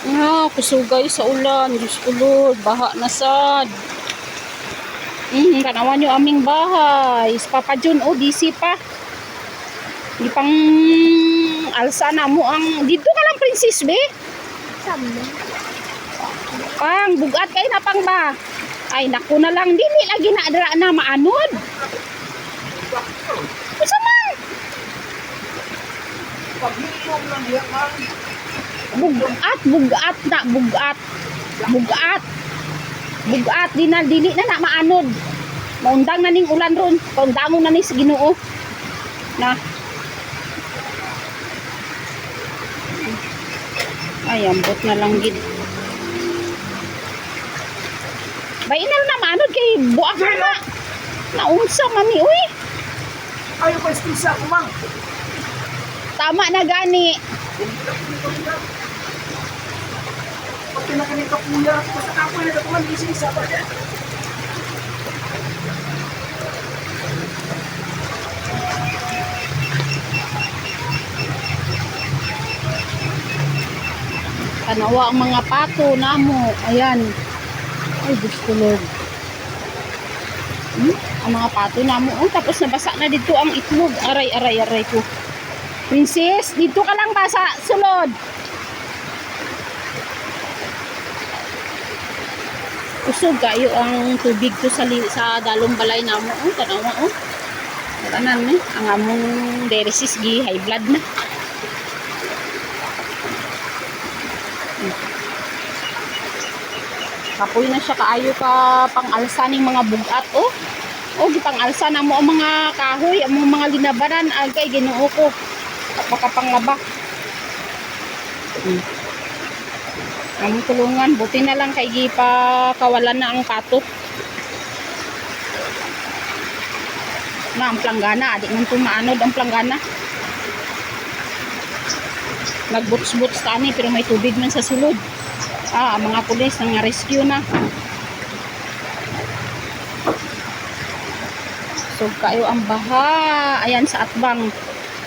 Nga, kusugay sa ulan. Diyos ko Lord, baha na sad. Tanawan nyo aming bahay. Papa John, DC pa. Di pang alsa na mo ang... Dito ka lang, Princess, be? Pang, bugat kayo na pang ba? Ay, naku na lang. Dili lagi na adra na maanod. Masa man? Bugat na, bugat, dili na maanod. Maundang na ning ulan ron. Kaundang na ning sa Ginoo. Na. Ay, ambot na lang gid. Bainal na maanod kay buak na. Naunsa mami, uy. Ayaw pa istisa, kumang. Tama na gani. Pag pinakanin ka kuya, basta kapoy na kumang isa-isa pa dyan. Tanawa ang mga pato namo. Ayan. Ay, Diyos ko Lord. Ang mga pato namo. Oh, tapos nabasa na dito ang itlog. Aray ko. Princess, dito ka lang ba sa sulod? Usog kayo ang tubig ko sa dalong balay namo. Oh, tanawa oh. Tanan ni ang among dialysis gi high blood na. Kapoy na siya kaayo ka pang-alsa ning mga bugat oh. Oh, gipang-alsa na mo ang mga kahoy, ang mga linabaran agay Ginoo ko. Makapangaba. Ang tulungan, buti na lang kay gipa kawalan na ang pato. Na ang planggana, di man tumaanod ang planggana. Nagbuts-buts tani pero may tubig man sa sulod. Ang mga pulis nang rescue na. So kayo ang baha. Ayan sa atbang.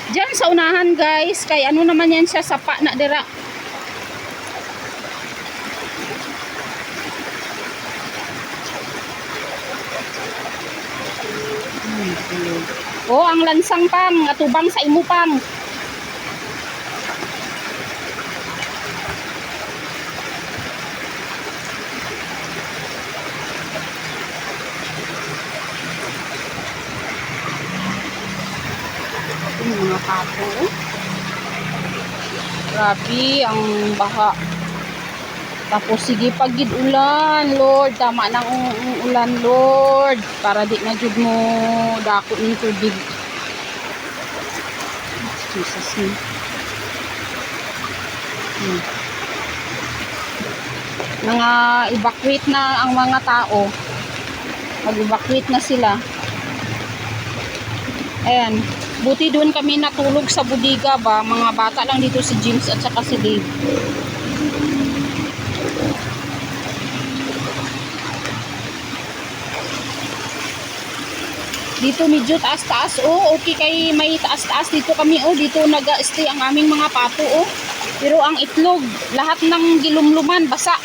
Diyan sa unahan guys, kay ano naman yan siya, sapa na dira. Oh, ang lansang pang, atubang sa imo pang. Mga pato. Grabe ang baha. Tapos sige pagid ulan, Lord, tama nang ulan, Lord, para di na jud mo dako ning tubig. Jesus ni. Mga evacuate na ang mga tao. Mag-evacuate na sila. Ayan. Buti doon kami natulog sa budiga ba. Mga bata lang dito si James at saka si Dave. Dito medyo taas-taas. Oh, okay kay may taas-taas dito kami. Oh, dito nag-stay ang aming mga pato. Oh. Pero ang itlog, lahat ng gilumluman, basa.